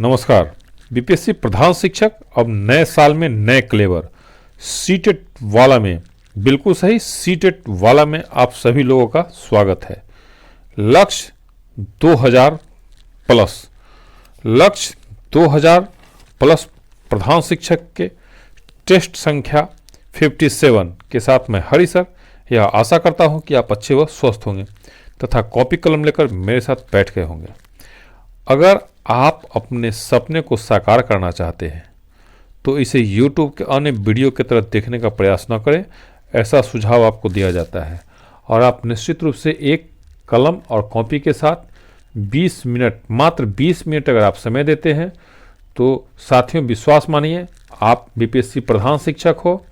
नमस्कार। बीपीएससी प्रधान शिक्षक अब नए साल में नए क्लेवर सीटेट वाला में, बिल्कुल सही, सीटेट वाला में आप सभी लोगों का स्वागत है। लक्ष्य 2000 प्लस, लक्ष्य 2000 प्लस प्रधान शिक्षक के टेस्ट संख्या 57 के साथ मैं हरि सर यह आशा करता हूं कि आप अच्छे व स्वस्थ होंगे तथा कॉपी कलम लेकर मेरे साथ बैठ गए होंगे। अगर आप अपने सपने को साकार करना चाहते हैं तो इसे YouTube के अन्य वीडियो की तरह देखने का प्रयास न करें, ऐसा सुझाव आपको दिया जाता है। और आप निश्चित रूप से एक कलम और कॉपी के साथ 20 मिनट, मात्र 20 मिनट अगर आप समय देते हैं तो साथियों विश्वास मानिए, आप बीपीएससी प्रधान शिक्षक हो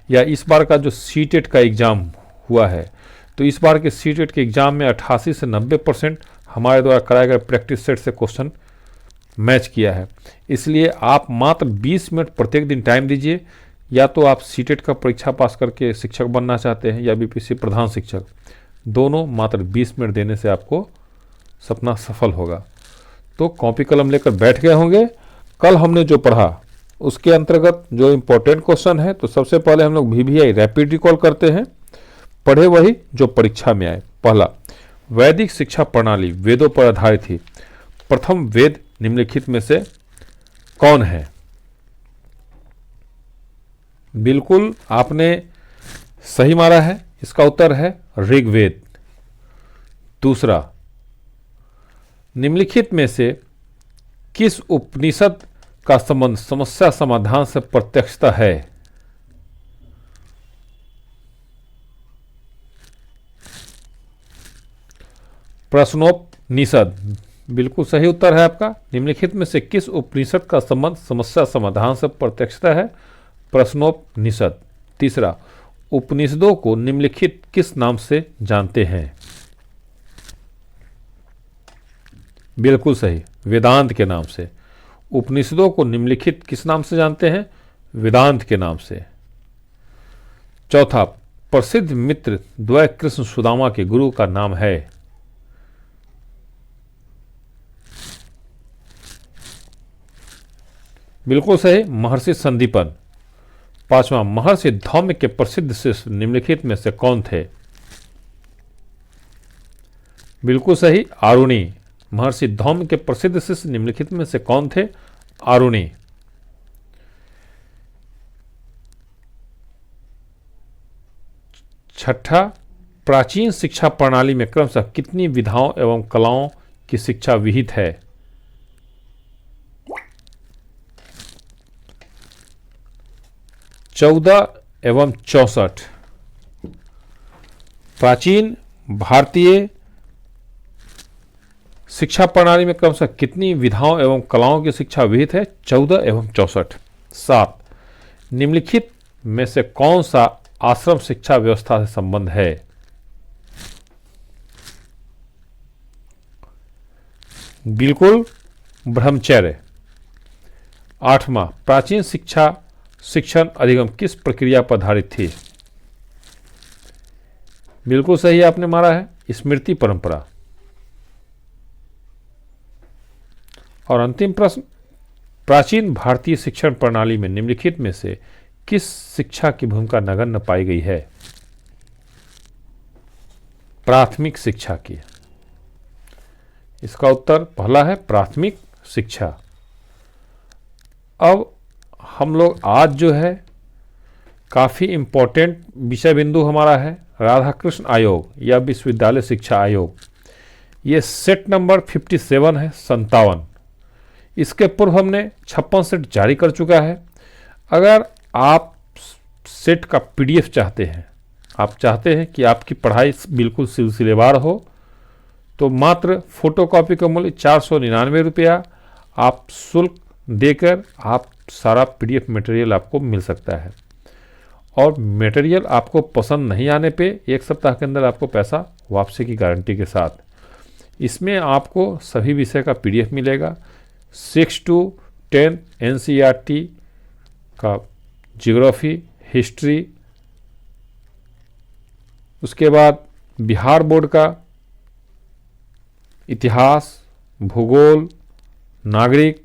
या इस बार का जो सीटेट का एग्ज़ाम हुआ है, तो इस बार के सीटेट के एग्ज़ाम में 88 से 90% हमारे द्वारा कराए गए प्रैक्टिस सेट से क्वेश्चन मैच किया है। इसलिए आप मात्र 20 मिनट प्रत्येक दिन टाइम दीजिए। या तो आप सीटेट का परीक्षा पास करके शिक्षक बनना चाहते हैं या बीपीएससी प्रधान शिक्षक, दोनों मात्र 20 मिनट देने से आपको सपना सफल होगा। तो कॉपी कलम लेकर बैठ गए होंगे। कल हमने जो पढ़ा उसके अंतर्गत जो इम्पोर्टेंट क्वेश्चन है, तो सबसे पहले हम लोग VVI रैपिड रिकॉल करते हैं, पढ़े वही जो परीक्षा में आए। पहला, वैदिक शिक्षा प्रणाली वेदों पर आधारित थी। प्रथम वेद निम्नलिखित में से कौन है? बिल्कुल आपने सही मारा है, इसका उत्तर है ऋग्वेद। दूसरा, निम्नलिखित में से किस उपनिषद का संबंध समस्या समाधान से प्रत्यक्षता है? प्रश्नोपनिषद, बिल्कुल सही उत्तर है आपका। निम्नलिखित में से किस उपनिषद का संबंध समस्या समाधान से प्रत्यक्षता है? प्रश्नोपनिषद। तीसरा, उपनिषदों को निम्नलिखित किस नाम से जानते हैं? बिल्कुल सही, वेदांत के नाम से। उपनिषदों को निम्नलिखित किस नाम से जानते हैं? वेदांत के नाम से। चौथा, प्रसिद्ध मित्र द्वय कृष्ण सुदामा के गुरु का नाम है? बिल्कुल सही, महर्षि संदीपन। पांचवा, महर्षि धौम्य के प्रसिद्ध शिष्य निम्नलिखित में से कौन थे? बिल्कुल सही, आरुणि। महर्षि धौम्य के प्रसिद्ध शिष्य निम्नलिखित में से कौन थे? आरुणि। छठा, प्राचीन शिक्षा प्रणाली में क्रमशः कितनी विधाओं एवं कलाओं की शिक्षा विहित है? 14 एवं 64। प्राचीन भारतीय शिक्षा प्रणाली में क्रमशः कितनी विधाओं एवं कलाओं की शिक्षा विहित है? 14 एवं 64। 7, निम्नलिखित में से कौन सा आश्रम शिक्षा व्यवस्था से संबंध है? बिल्कुल, ब्रह्मचर्य। 8वां, प्राचीन शिक्षण अधिगम किस प्रक्रिया पर आधारित थी? बिल्कुल सही आपने मारा है, स्मृति परंपरा। और अंतिम प्रश्न, प्राचीन भारतीय शिक्षण प्रणाली में निम्नलिखित में से किस शिक्षा की भूमिका नगण्य पाई गई है? प्राथमिक शिक्षा की। इसका उत्तर पहला है प्राथमिक शिक्षा। अब हम लोग आज जो है काफ़ी इम्पोर्टेंट विषय बिंदु हमारा है राधाकृष्ण आयोग या विश्वविद्यालय शिक्षा आयोग। ये सेट नंबर 57 है, 57। इसके पूर्व हमने 56 सेट जारी कर चुका है। अगर आप सेट का PDF चाहते हैं, आप चाहते हैं कि आपकी पढ़ाई बिल्कुल सिलसिलेवार हो, तो मात्र फोटोकॉपी का मूल्य 499 रुपया आप शुल्क देकर आप सारा PDF मटेरियल आपको मिल सकता है। और मटेरियल आपको पसंद नहीं आने पे 1 सप्ताह के अंदर आपको पैसा वापसी की गारंटी के साथ। इसमें आपको सभी विषय का PDF मिलेगा। 6 to 10 NCERT का ज्योग्राफी, हिस्ट्री, उसके बाद बिहार बोर्ड का इतिहास, भूगोल, नागरिक,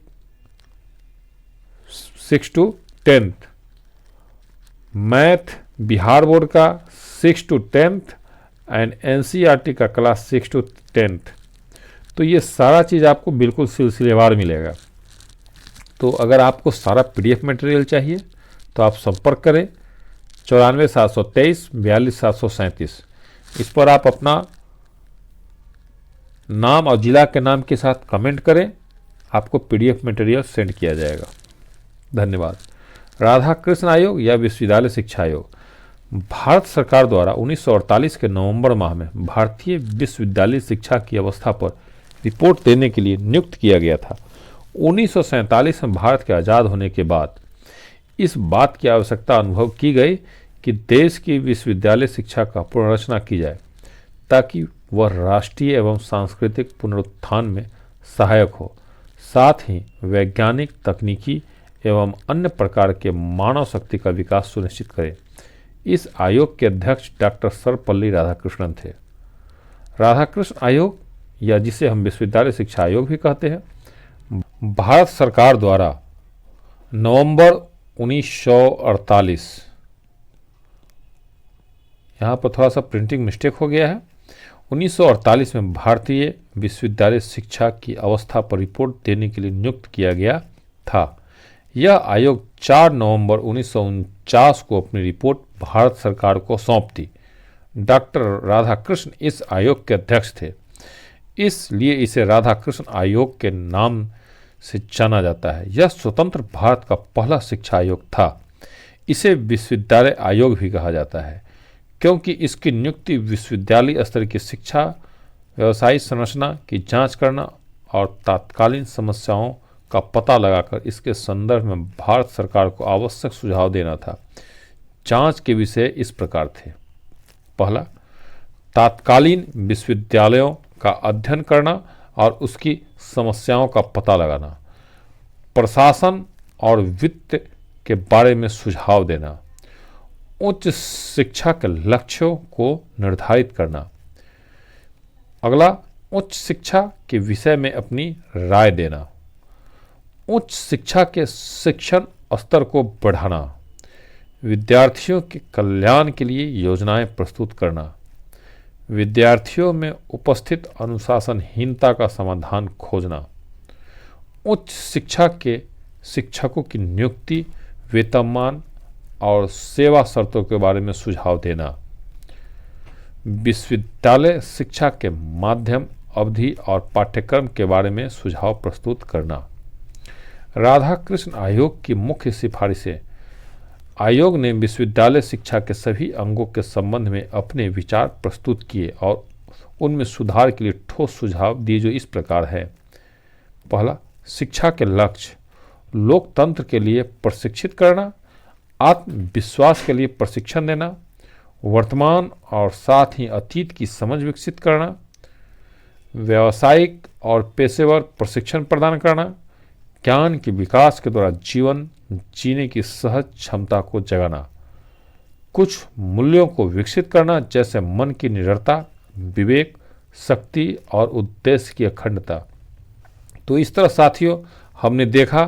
6 to 10th, math Bihar board का 6 to 10th एंड एनसीईआरटी का क्लास 6 to 10th। तो ये सारा चीज़ आपको बिल्कुल सिलसिलेवार मिलेगा। तो अगर आपको सारा पीडीएफ मटेरियल चाहिए तो आप संपर्क करें 94 723 42 737। इस पर आप अपना नाम और जिला के नाम के साथ कमेंट करें, आपको पीडीएफ मटेरियल सेंड किया जाएगा। धन्यवाद। राधा कृष्ण आयोग या विश्वविद्यालय शिक्षा आयोग भारत सरकार द्वारा 1948 के नवंबर माह में भारतीय विश्वविद्यालय शिक्षा की अवस्था पर रिपोर्ट देने के लिए नियुक्त किया गया था। 1947 में भारत के आज़ाद होने के बाद इस बात की आवश्यकता अनुभव की गई कि देश की विश्वविद्यालय शिक्षा का पुनर्रचना की जाए ताकि वह राष्ट्रीय एवं सांस्कृतिक पुनरुत्थान में सहायक हो, साथ ही वैज्ञानिक, तकनीकी एवं अन्य प्रकार के मानव शक्ति का विकास सुनिश्चित करे। इस आयोग के अध्यक्ष डॉक्टर सर्वपल्ली राधाकृष्णन थे। राधाकृष्ण आयोग या जिसे हम विश्वविद्यालय शिक्षा आयोग भी कहते हैं, भारत सरकार द्वारा नवंबर 1948, यहाँ पर थोड़ा सा प्रिंटिंग मिस्टेक हो गया है, 1948 में भारतीय विश्वविद्यालय शिक्षा की अवस्था पर रिपोर्ट देने के लिए नियुक्त किया गया था। यह आयोग 4 नवंबर 1949 को अपनी रिपोर्ट भारत सरकार को सौंप दी। डॉक्टर राधाकृष्ण इस आयोग के अध्यक्ष थे, इसलिए इसे राधाकृष्ण आयोग के नाम से जाना जाता है। यह स्वतंत्र भारत का पहला शिक्षा आयोग था। इसे विश्वविद्यालय आयोग भी कहा जाता है क्योंकि इसकी नियुक्ति विश्वविद्यालय स्तर की शिक्षा, व्यवसायिक संरचना की जांच करना और तात्कालीन समस्याओं का पता लगाकर इसके संदर्भ में भारत सरकार को आवश्यक सुझाव देना था। जांच के विषय इस प्रकार थे। पहला, तात्कालीन विश्वविद्यालयों का अध्ययन करना और उसकी समस्याओं का पता लगाना, प्रशासन और वित्त के बारे में सुझाव देना, उच्च शिक्षा के लक्ष्यों को निर्धारित करना। अगला, उच्च शिक्षा के विषय में अपनी राय देना, उच्च शिक्षा के शिक्षण स्तर को बढ़ाना, विद्यार्थियों के कल्याण के लिए योजनाएं प्रस्तुत करना, विद्यार्थियों में उपस्थित अनुशासनहीनता का समाधान खोजना, उच्च शिक्षा के शिक्षकों की नियुक्ति, वेतनमान और सेवा शर्तों के बारे में सुझाव देना, विश्वविद्यालय शिक्षा के माध्यम, अवधि और पाठ्यक्रम के बारे में सुझाव प्रस्तुत करना। राधाकृष्ण आयोग की मुख्य सिफारिशें। आयोग ने विश्वविद्यालय शिक्षा के सभी अंगों के संबंध में अपने विचार प्रस्तुत किए और उनमें सुधार के लिए ठोस सुझाव दिए जो इस प्रकार है। पहला, शिक्षा के लक्ष्य, लोकतंत्र के लिए प्रशिक्षित करना, आत्मविश्वास के लिए प्रशिक्षण देना, वर्तमान और साथ ही अतीत की समझ विकसित करना, व्यावसायिक और पेशेवर प्रशिक्षण प्रदान करना, ज्ञान के विकास के द्वारा जीवन जीने की सहज क्षमता को जगाना, कुछ मूल्यों को विकसित करना जैसे मन की निडरता, विवेक, शक्ति और उद्देश्य की अखंडता। तो इस तरह साथियों हमने देखा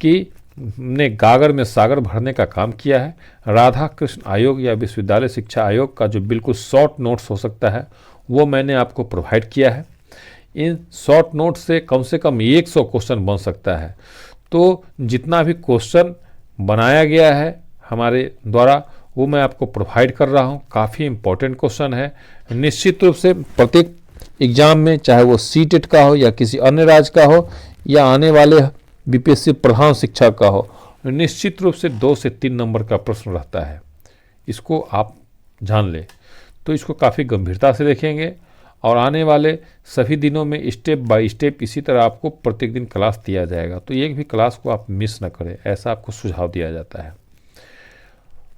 कि हमने गागर में सागर भरने का काम किया है। राधा कृष्ण आयोग या विश्वविद्यालय शिक्षा आयोग का जो बिल्कुल शॉर्ट नोट्स हो सकता है वो मैंने आपको प्रोवाइड किया है। इन शॉर्ट नोट से कम 100 क्वेश्चन बन सकता है। तो जितना भी क्वेश्चन बनाया गया है हमारे द्वारा वो मैं आपको प्रोवाइड कर रहा हूँ। काफ़ी इम्पोर्टेंट क्वेश्चन है। निश्चित रूप से प्रत्येक एग्जाम में, चाहे वो सीटेट का हो या किसी अन्य राज्य का हो या आने वाले बीपीएससी प्रधान शिक्षक का हो, निश्चित रूप से 2 से 3 नंबर का प्रश्न रहता है। इसको आप जान लें। तो इसको काफ़ी गंभीरता से देखेंगे और आने वाले सभी दिनों में स्टेप बाय स्टेप इसी तरह आपको प्रत्येक दिन क्लास दिया जाएगा। तो एक भी क्लास को आप मिस न करें, ऐसा आपको सुझाव दिया जाता है।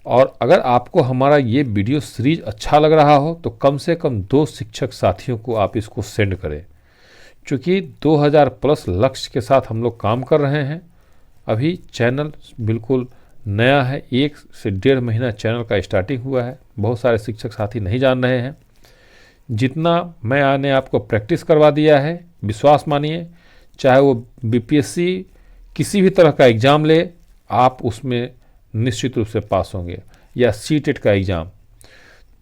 और अगर आपको हमारा ये वीडियो सीरीज अच्छा लग रहा हो तो कम से कम 2 शिक्षक साथियों को आप इसको सेंड करें। चूँकि 2000 प्लस लक्ष्य के साथ हम लोग काम कर रहे हैं। अभी चैनल बिल्कुल नया है, 1 से 1.5 महीना चैनल का स्टार्टिंग हुआ है। बहुत सारे शिक्षक साथी नहीं जान रहे हैं। जितना मैंने आपको प्रैक्टिस करवा दिया है, विश्वास मानिए, चाहे वो बीपीएससी किसी भी तरह का एग्ज़ाम ले आप उसमें निश्चित रूप से पास होंगे, या सीटेट का एग्ज़ाम।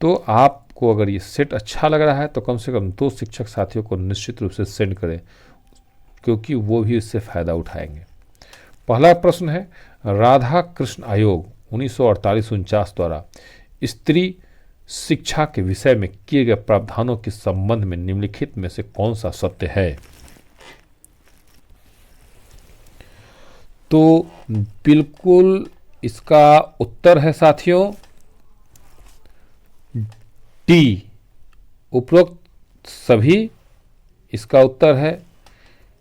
तो आपको अगर ये सेट अच्छा लग रहा है तो कम से कम 2 शिक्षक साथियों को निश्चित रूप से सेंड करें, क्योंकि वो भी इससे फ़ायदा उठाएंगे। पहला प्रश्न है, राधा कृष्ण आयोग 1948-49 द्वारा स्त्री शिक्षा के विषय में किए गए प्रावधानों के संबंध में निम्नलिखित में से कौन सा सत्य है? तो बिल्कुल इसका उत्तर है साथियों डी, उपरोक्त सभी। इसका उत्तर है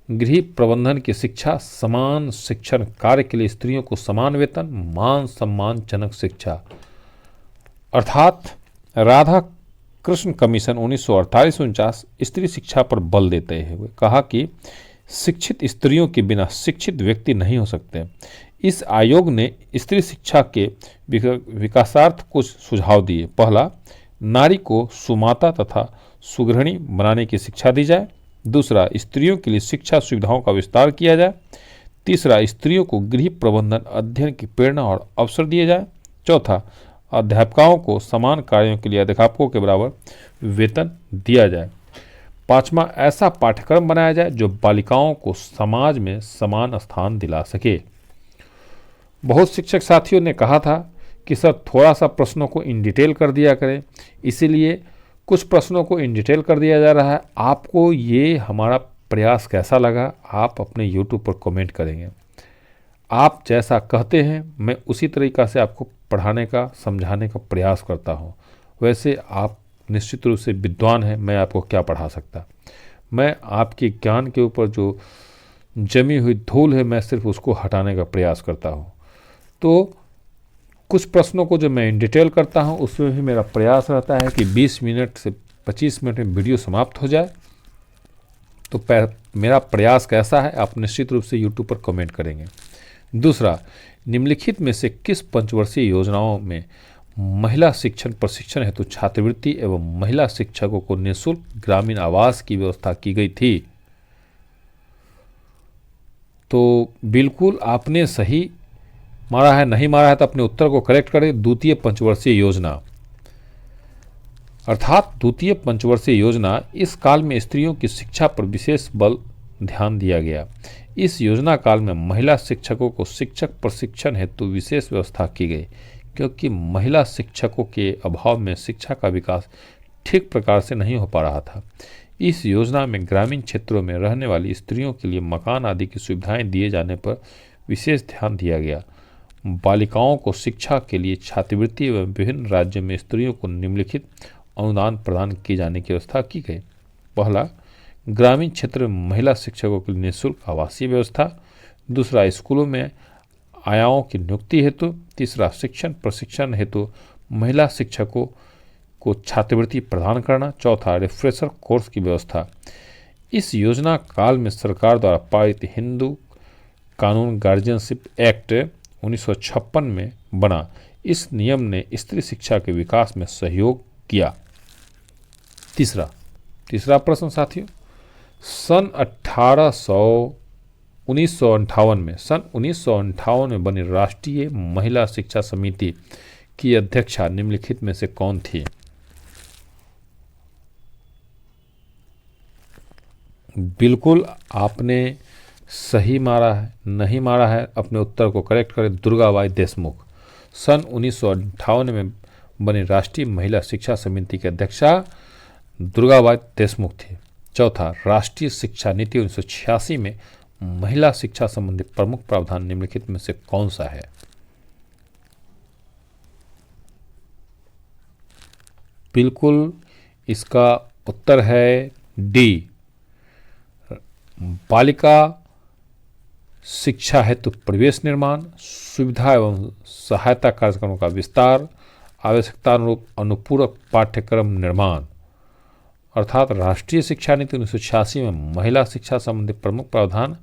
गृह प्रबंधन की शिक्षा, समान शिक्षण कार्य के लिए स्त्रियों को समान वेतन, मान सम्मानजनक शिक्षा। अर्थात राधा कृष्ण कमीशन 1948-49 स्त्री शिक्षा पर बल देते हुए कहा कि शिक्षित स्त्रियों के बिना शिक्षित व्यक्ति नहीं हो सकते। इस आयोग ने स्त्री शिक्षा के विकासार्थ कुछ सुझाव दिए। पहला, नारी को सुमाता तथा सुगृहिणी बनाने की शिक्षा दी जाए। दूसरा, स्त्रियों के लिए शिक्षा सुविधाओं का विस्तार किया जाए। तीसरा, स्त्रियों को गृह प्रबंधन अध्ययन की प्रेरणा और अवसर दिए जाए। चौथा, अध्यापकों को समान कार्यों के लिए अध्यापकों के बराबर वेतन दिया जाए। पांचवा, ऐसा पाठ्यक्रम बनाया जाए जो बालिकाओं को समाज में समान स्थान दिला सके। बहुत शिक्षक साथियों ने कहा था कि सर थोड़ा सा प्रश्नों को इन डिटेल कर दिया करें, इसीलिए कुछ प्रश्नों को इन डिटेल कर दिया जा रहा है। आपको ये हमारा प्रयास कैसा लगा, आप अपने YouTube पर कमेंट करेंगे। आप जैसा कहते हैं मैं उसी तरीक़ा से आपको पढ़ाने का, समझाने का प्रयास करता हूँ। वैसे आप निश्चित रूप से विद्वान हैं, मैं आपको क्या पढ़ा सकता। मैं आपके ज्ञान के ऊपर जो जमी हुई धूल है, मैं सिर्फ उसको हटाने का प्रयास करता हूँ। तो कुछ प्रश्नों को जो मैं इन डिटेल करता हूँ उसमें भी मेरा प्रयास रहता है कि 20 मिनट से 25 मिनट में वीडियो समाप्त हो जाए। तो मेरा प्रयास कैसा है आप निश्चित रूप से YouTube पर कमेंट करेंगे। दूसरा, निम्नलिखित में से किस पंचवर्षीय योजनाओं में महिला शिक्षण प्रशिक्षण हेतु छात्रवृत्ति एवं महिला शिक्षकों को निःशुल्क ग्रामीण आवास की व्यवस्था की गई थी? तो बिल्कुल आपने सही मारा है, नहीं मारा है तो अपने उत्तर को करेक्ट करें। द्वितीय पंचवर्षीय योजना, अर्थात द्वितीय पंचवर्षीय योजना, इस काल में स्त्रियों की शिक्षा पर विशेष बल ध्यान दिया गया। इस योजना काल में महिला शिक्षकों को शिक्षक प्रशिक्षण हेतु विशेष व्यवस्था की गई, क्योंकि महिला शिक्षकों के अभाव में शिक्षा का विकास ठीक प्रकार से नहीं हो पा रहा था। इस योजना में ग्रामीण क्षेत्रों में रहने वाली स्त्रियों के लिए मकान आदि की सुविधाएं दिए जाने पर विशेष ध्यान दिया गया। बालिकाओं को शिक्षा के लिए छात्रवृत्ति एवं विभिन्न राज्यों में स्त्रियों को निम्नलिखित अनुदान प्रदान किए जाने की व्यवस्था की गई। पहला, ग्रामीण क्षेत्र में महिला शिक्षकों के लिए निःशुल्क आवासीय व्यवस्था। दूसरा, स्कूलों में आयाओं की नियुक्ति हेतु। तीसरा, शिक्षण प्रशिक्षण हेतु महिला शिक्षकों को छात्रवृत्ति प्रदान करना। चौथा, रिफ्रेशर कोर्स की व्यवस्था। इस योजना काल में सरकार द्वारा पारित हिंदू कानून गार्जियनशिप एक्ट 1956 में बना। इस नियम ने स्त्री शिक्षा के विकास में सहयोग किया। तीसरा प्रश्न साथियों, सन 1958 में बनी राष्ट्रीय महिला शिक्षा समिति की अध्यक्षा निम्नलिखित में से कौन थी? बिल्कुल आपने सही मारा है, नहीं मारा है अपने उत्तर को करेक्ट करें। दुर्गाबाई देशमुख सन 1958 में बनी राष्ट्रीय महिला शिक्षा समिति की अध्यक्षा दुर्गाबाई देशमुख थी। चौथा, राष्ट्रीय शिक्षा नीति 1986 में महिला शिक्षा संबंधी प्रमुख प्रावधान निम्नलिखित में से कौन सा है? बिल्कुल इसका उत्तर है डी, बालिका शिक्षा हेतु परिवेश निर्माण, सुविधा एवं सहायता कार्यक्रमों का विस्तार, आवश्यकता अनुरूप अनुपूरक पाठ्यक्रम निर्माण। अर्थात राष्ट्रीय शिक्षा नीति 1986 में महिला शिक्षा संबंधी प्रमुख प्रावधान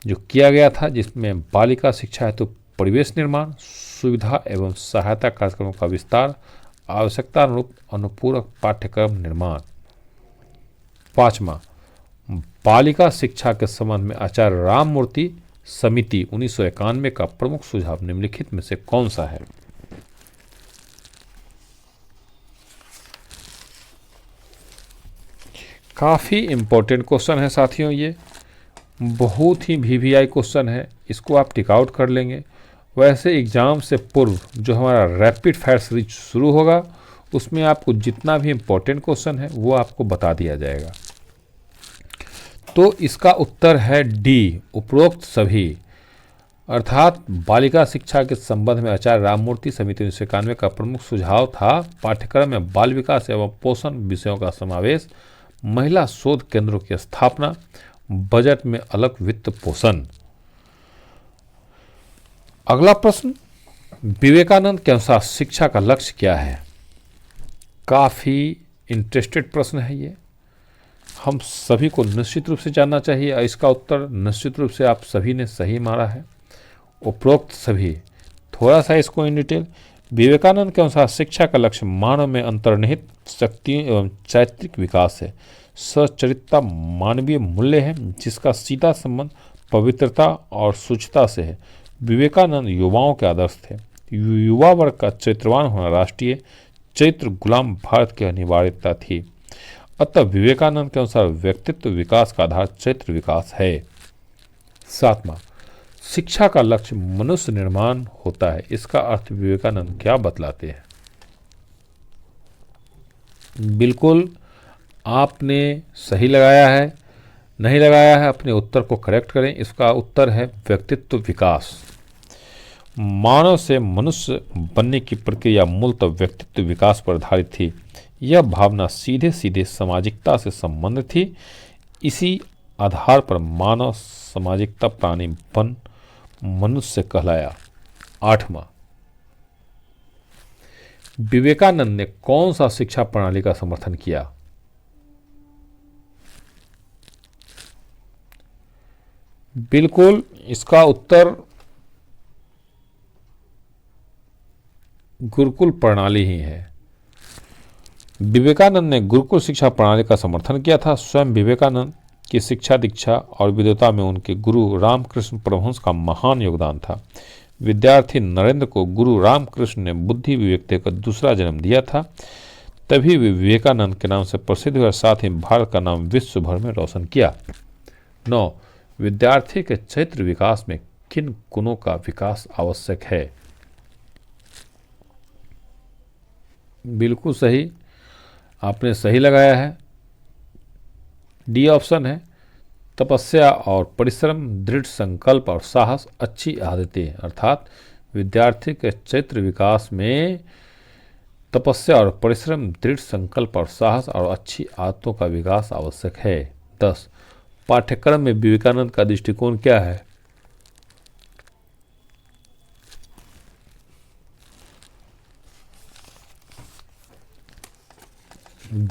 जो किया गया था, जिसमें बालिका शिक्षा हेतु परिवेश निर्माण, सुविधा एवं सहायता कार्यक्रमों का विस्तार, आवश्यकता अनुरूप अनुपूरक पाठ्यक्रम निर्माण। पांचवा, बालिका शिक्षा के संबंध में आचार्य राममूर्ति समिति 1991 का प्रमुख सुझाव निम्नलिखित में से कौन सा है? काफ़ी इम्पोर्टेंट क्वेश्चन है साथियों, ये बहुत ही वीवीआई क्वेश्चन है, इसको आप टिक आउट कर लेंगे। वैसे एग्ज़ाम से पूर्व जो हमारा रैपिड फायर सीरीज शुरू होगा उसमें आपको जितना भी इम्पोर्टेंट क्वेश्चन है वो आपको बता दिया जाएगा। तो इसका उत्तर है डी, उपरोक्त सभी, अर्थात बालिका शिक्षा के संबंध में आचार्य राममूर्ति समिति 1991 का प्रमुख सुझाव था पाठ्यक्रम में बाल विकास एवं पोषण विषयों का समावेश, महिला शोध केंद्रों की स्थापना, बजट में अलग वित्त पोषण। अगला प्रश्न, विवेकानंद के अनुसार शिक्षा का लक्ष्य क्या है? काफ़ी इंटरेस्टेड प्रश्न है ये, हम सभी को निश्चित रूप से जानना चाहिए और इसका उत्तर निश्चित रूप से आप सभी ने सही मारा है। उपरोक्त सभी, थोड़ा सा इसको इन डिटेल। विवेकानंद के अनुसार शिक्षा का लक्ष्य मानव में अंतर्निहित शक्तियों एवं चारित्रिक विकास है। सच्चरित्रता मानवीय मूल्य है जिसका सीधा संबंध पवित्रता और शुचिता से है। विवेकानंद युवाओं के आदर्श थे। युवा वर्ग का चरित्रवान होना राष्ट्रीय चरित्र गुलाम भारत की अनिवार्यता थी। अतः विवेकानंद के अनुसार व्यक्तित्व विकास का आधार चरित्र विकास है। 7वां, शिक्षा का लक्ष्य मनुष्य निर्माण होता है, इसका अर्थ विवेकानंद क्या बतलाते हैं? बिल्कुल आपने सही लगाया है, नहीं लगाया है अपने उत्तर को करेक्ट करें। इसका उत्तर है व्यक्तित्व विकास। मानव से मनुष्य बनने की प्रक्रिया मूलतः व्यक्तित्व विकास पर आधारित थी। यह भावना सीधे सीधे सामाजिकता से संबंधित थी। इसी आधार पर मानव सामाजिकता प्राणी बन मनुष्य कहलाया। 8वां, विवेकानंद ने कौन सा शिक्षा प्रणाली का समर्थन किया? बिल्कुल इसका उत्तर गुरुकुल प्रणाली ही है। विवेकानंद ने गुरुकुल शिक्षा प्रणाली का समर्थन किया था। स्वयं विवेकानंद की शिक्षा दीक्षा और विद्वता में उनके गुरु रामकृष्ण परमहंस का महान योगदान था। विद्यार्थी नरेंद्र को गुरु रामकृष्ण ने बुद्धि विवेक का दूसरा जन्म दिया था। तभी वे विवेकानंद के नाम से प्रसिद्ध हुए, साथ ही भारत का नाम विश्व भर में रोशन किया। 9, विद्यार्थी के चरित्र विकास में किन गुणों का विकास आवश्यक है? बिल्कुल सही, आपने सही लगाया है। डी ऑप्शन है, तपस्या और परिश्रम, दृढ़ संकल्प और साहस, अच्छी आदतें। अर्थात विद्यार्थी के चरित्र विकास में तपस्या और परिश्रम, दृढ़ संकल्प और साहस और अच्छी आदतों का विकास आवश्यक है। 10, पाठ्यक्रम में विवेकानंद का दृष्टिकोण क्या है?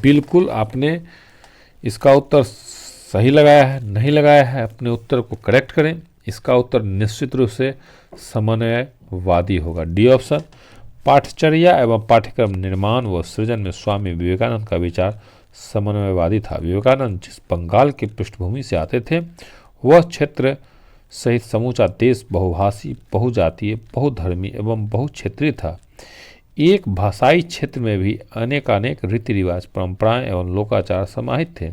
बिल्कुल आपने इसका उत्तर सही लगाया है, नहीं लगाया है अपने उत्तर को करेक्ट करें। इसका उत्तर निश्चित रूप से समन्वयवादी होगा। डी ऑप्शन, पाठचर्या एवं पाठ्यक्रम निर्माण व सृजन में स्वामी विवेकानंद का विचार समन्वयवादी था। विवेकानंद जिस बंगाल की पृष्ठभूमि से आते थे वह क्षेत्र सहित समूचा देश बहुभाषी, बहुजातीय, बहुधर्मी एवं बहुक्षेत्रीय था। एक भाषाई क्षेत्र में भी अनेकानेक रीति रिवाज, परंपराएं एवं लोकाचार समाहित थे।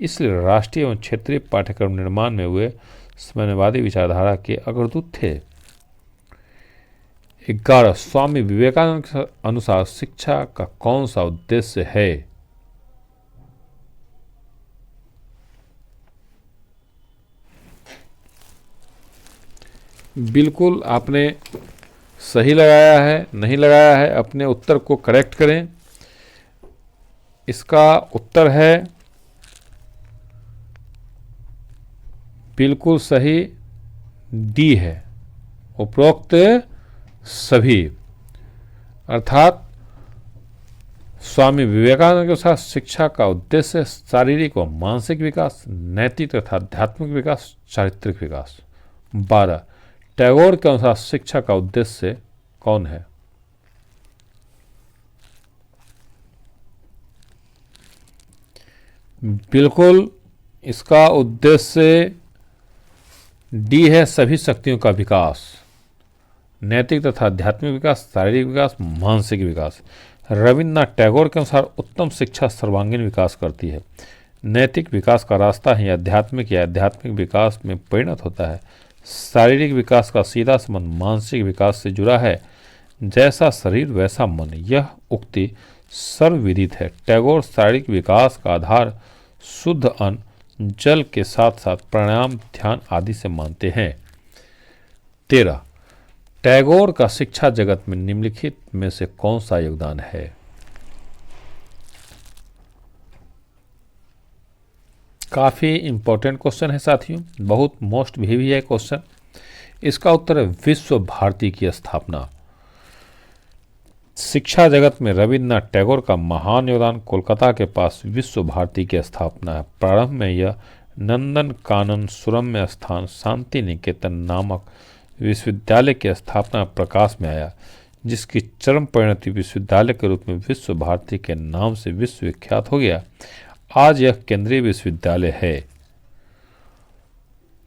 इसलिए राष्ट्रीय एवं क्षेत्रीय पाठ्यक्रम निर्माण में वे समन्वयवादी विचारधारा के अग्रदूत थे। 11, स्वामी विवेकानंद के अनुसार शिक्षा का कौन सा उद्देश्य है? बिल्कुल आपने सही लगाया है, नहीं लगाया है अपने उत्तर को करेक्ट करें। इसका उत्तर है बिल्कुल सही, डी है, उपरोक्त सभी। अर्थात स्वामी विवेकानंद के अनुसार शिक्षा का उद्देश्य शारीरिक व मानसिक विकास, नैतिक तथा आध्यात्मिक विकास, चारित्रिक विकास। 12, टैगोर के अनुसार शिक्षा का उद्देश्य कौन है? बिल्कुल इसका उद्देश्य डी है सभी शक्तियों का विकास, नैतिक तथा आध्यात्मिक विकास, शारीरिक विकास, मानसिक विकास। रविन्द्रनाथ टैगोर के अनुसार उत्तम शिक्षा सर्वांगीण विकास करती है। नैतिक विकास का रास्ता ही आध्यात्मिक या आध्यात्मिक विकास में परिणत होता है। शारीरिक विकास का सीधा संबंध मानसिक विकास से जुड़ा है। जैसा शरीर वैसा मन, यह उक्ति सर्वविदित है। टैगोर शारीरिक विकास का आधार शुद्ध अन्न, जल के साथ साथ प्राणायाम, ध्यान आदि से मानते हैं। 13. टैगोर का शिक्षा जगत में निम्नलिखित में से कौन सा योगदान है? काफी इंपॉर्टेंट क्वेश्चन है साथियों, बहुत मोस्ट भी है क्वेश्चन। इसका उत्तर है विश्व भारती की स्थापना। शिक्षा जगत में रविन्द्रनाथ टैगोर का महान योगदान कोलकाता के पास विश्व भारती की स्थापना है। प्रारंभ में यह नंदन कानन सुरम्य स्थान शांति निकेतन नामक विश्वविद्यालय की स्थापना प्रकाश में आया, जिसकी चरम परिणति विश्वविद्यालय के रूप में विश्व भारती के नाम से विश्वविख्यात हो गया। आज यह केंद्रीय विश्वविद्यालय है।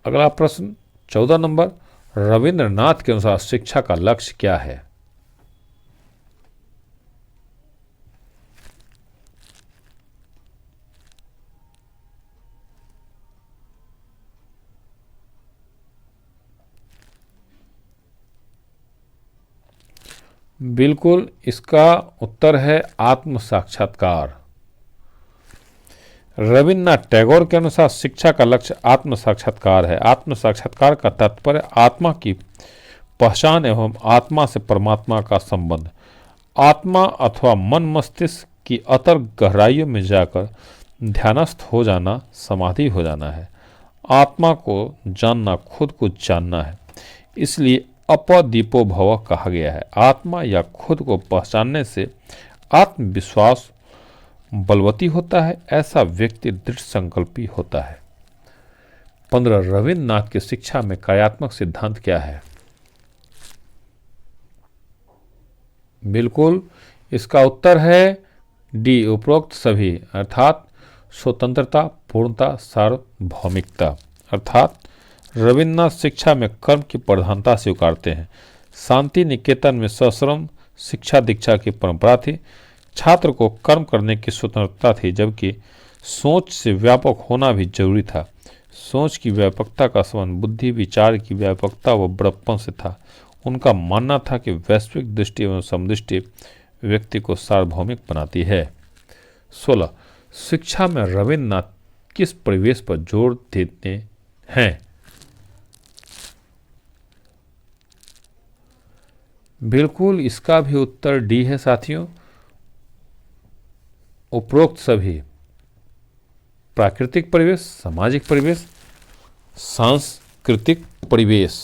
अगला प्रश्न 14 नंबर, रविन्द्रनाथ के अनुसार शिक्षा का लक्ष्य क्या है? बिल्कुल, इसका उत्तर है आत्म साक्षात्कार। रविन्द्रनाथ टैगोर के अनुसार शिक्षा का लक्ष्य आत्म साक्षात्कार है। आत्म साक्षात्कार का तात्पर्य आत्मा की पहचान एवं आत्मा से परमात्मा का संबंध, आत्मा अथवा मन मस्तिष्क की अतर गहराइयों में जाकर ध्यानस्थ हो जाना, समाधि हो जाना है। आत्मा को जानना खुद को जानना है, इसलिए अपदीपो भव कहा गया है। आत्मा या खुद को पहचानने से आत्मविश्वास बलवती होता है, ऐसा व्यक्ति दृढ़ संकल्पी होता है। 15. रविन्द्रनाथ की शिक्षा में कार्यात्मक सिद्धांत क्या है? बिल्कुल, इसका उत्तर है डी उपरोक्त सभी, अर्थात स्वतंत्रता, पूर्णता, सार्वभौमिकता। अर्थात रविन्द्रनाथ शिक्षा में कर्म की प्रधानता स्वीकारते हैं। शांति निकेतन में सश्रम शिक्षा दीक्षा की परंपरा थी। छात्र को कर्म करने की स्वतंत्रता थी, जबकि सोच से व्यापक होना भी जरूरी था। सोच की व्यापकता का संबंध बुद्धि विचार की व्यापकता व बड़प्पन से था। उनका मानना था कि वैश्विक दृष्टि एवं समदृष्टि व्यक्ति को सार्वभौमिक बनाती है। 16. शिक्षा में रविन्द्रनाथ किस परिवेश पर जोर देते हैं? बिल्कुल, इसका भी उत्तर डी है साथियों, उपरोक्त सभी। प्राकृतिक परिवेश, सामाजिक परिवेश, सांस्कृतिक परिवेश।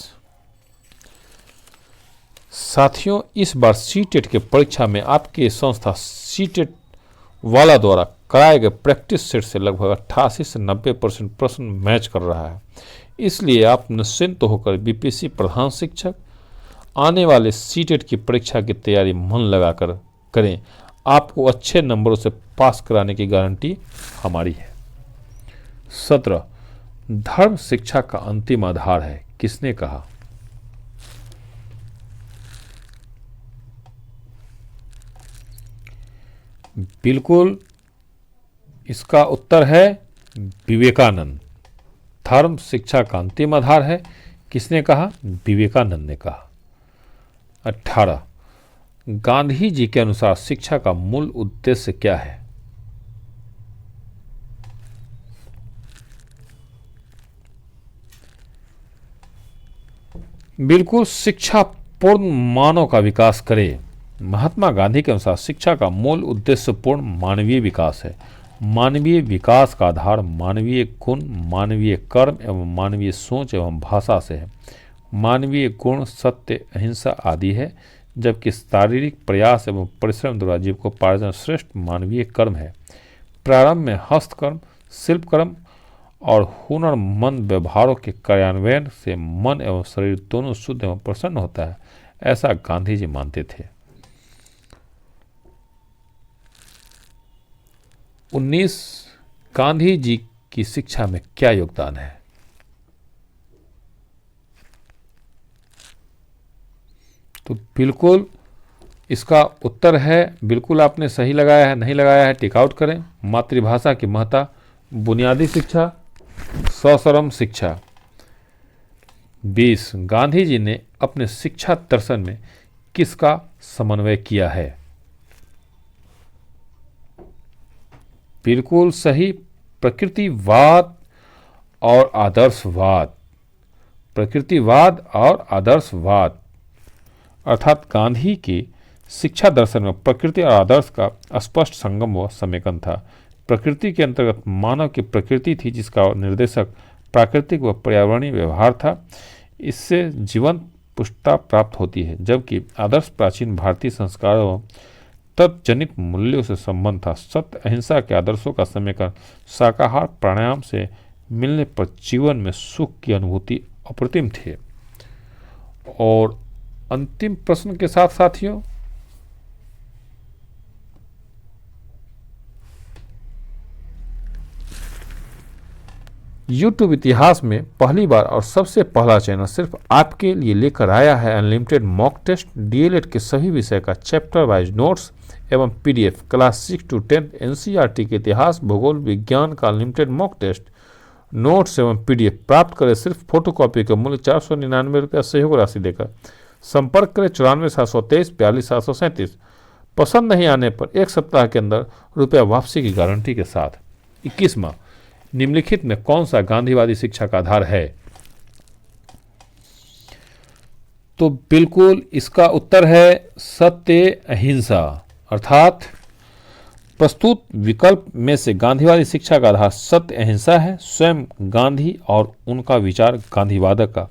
साथियों, इस बार सीटेट के परीक्षा में आपकी संस्था सीटेट वाला द्वारा कराए गए प्रैक्टिस सेट से लगभग 88 से 90% प्रश्न मैच कर रहा है। इसलिए आप निश्चिंत होकर बीपीएससी प्रधान शिक्षक आने वाले सीटेट की परीक्षा की तैयारी मन लगाकर करें। आपको अच्छे नंबरों से पास कराने की गारंटी हमारी है। 17. धर्म शिक्षा का अंतिम आधार है, किसने कहा? बिल्कुल, इसका उत्तर है विवेकानंद। धर्म शिक्षा का अंतिम आधार है, किसने कहा? विवेकानंद ने कहा। 18. गांधी जी के अनुसार शिक्षा का मूल उद्देश्य क्या है? बिल्कुल, शिक्षा पूर्ण मानव का विकास करे। महात्मा गांधी के अनुसार शिक्षा का मूल उद्देश्य पूर्ण मानवीय विकास है। मानवीय विकास का आधार मानवीय गुण, मानवीय कर्म एवं मानवीय सोच एवं भाषा से है। मानवीय गुण सत्य, अहिंसा आदि है, जबकि शारीरिक प्रयास एवं परिश्रम द्वारा जीविकोपार्जन श्रेष्ठ मानवीय कर्म है। प्रारंभ में हस्तकर्म, शिल्पकर्म और हुनरमंद व्यवहारों के कार्यान्वयन से मन एवं शरीर दोनों शुद्ध एवं प्रसन्न होता है, ऐसा गांधी जी मानते थे। 19. गांधी जी की शिक्षा में क्या योगदान है? तो बिल्कुल इसका उत्तर है, बिल्कुल आपने सही लगाया है, नहीं लगाया है टिक आउट करें। मातृभाषा की महत्ता, बुनियादी शिक्षा, सशरम शिक्षा। 20 गांधी जी ने अपने शिक्षा दर्शन में किसका समन्वय किया है? बिल्कुल सही, प्रकृतिवाद और आदर्शवाद। प्रकृतिवाद और आदर्शवाद अर्थात गांधी की शिक्षा दर्शन में प्रकृति और आदर्श का स्पष्ट संगम व समेकन था। प्रकृति के अंतर्गत मानव की प्रकृति थी, जिसका निर्देशक प्राकृतिक व पर्यावरणीय व्यवहार था। इससे जीवन पुष्टता प्राप्त होती है, जबकि आदर्श प्राचीन भारतीय संस्कारों एवं तत्जनित मूल्यों से संबंध था। सत्य अहिंसा के आदर्शों का समेकन शाकाहार प्राणायाम से मिलने पर जीवन में सुख की अनुभूति अप्रतिम थी। और अंतिम प्रश्न के साथ साथियों, यूट्यूब इतिहास में पहली बार और सबसे पहला चैनल सिर्फ आपके लिए लेकर आया है अनलिमिटेड मॉक टेस्ट, डीएलएड के सभी विषय का चैप्टर वाइज नोट्स एवं पीडीएफ, क्लास 6 to 10 एनसीईआरटी के इतिहास, भूगोल, विज्ञान का अनलिमिटेड मॉक टेस्ट, नोट्स एवं पीडीएफ प्राप्त करें सिर्फ फोटोकॉपी का मूल्य 499 रुपया सहयोग राशि देकर। संपर्क करें 94 723 42 737। पसंद नहीं आने पर एक सप्ताह के अंदर रुपया वापसी की गारंटी के साथ। 21वां, निम्नलिखित में कौन सा गांधीवादी शिक्षा का आधार है? तो बिल्कुल इसका उत्तर है सत्य अहिंसा। अर्थात प्रस्तुत विकल्प में से गांधीवादी शिक्षा का आधार सत्य अहिंसा है। स्वयं गांधी और उनका विचार गांधीवाद का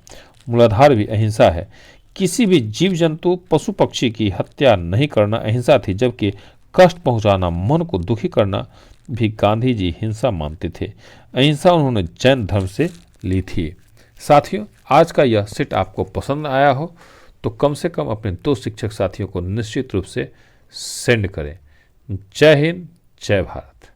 मूलाधार भी अहिंसा है। किसी भी जीव जंतु पशु पक्षी की हत्या नहीं करना अहिंसा थी, जबकि कष्ट पहुंचाना, मन को दुखी करना भी गांधी जी हिंसा मानते थे। अहिंसा उन्होंने जैन धर्म से ली थी। साथियों, आज का यह सेट आपको पसंद आया हो तो कम से कम अपने 2 शिक्षक साथियों को निश्चित रूप से सेंड करें। जय हिंद, जय भारत।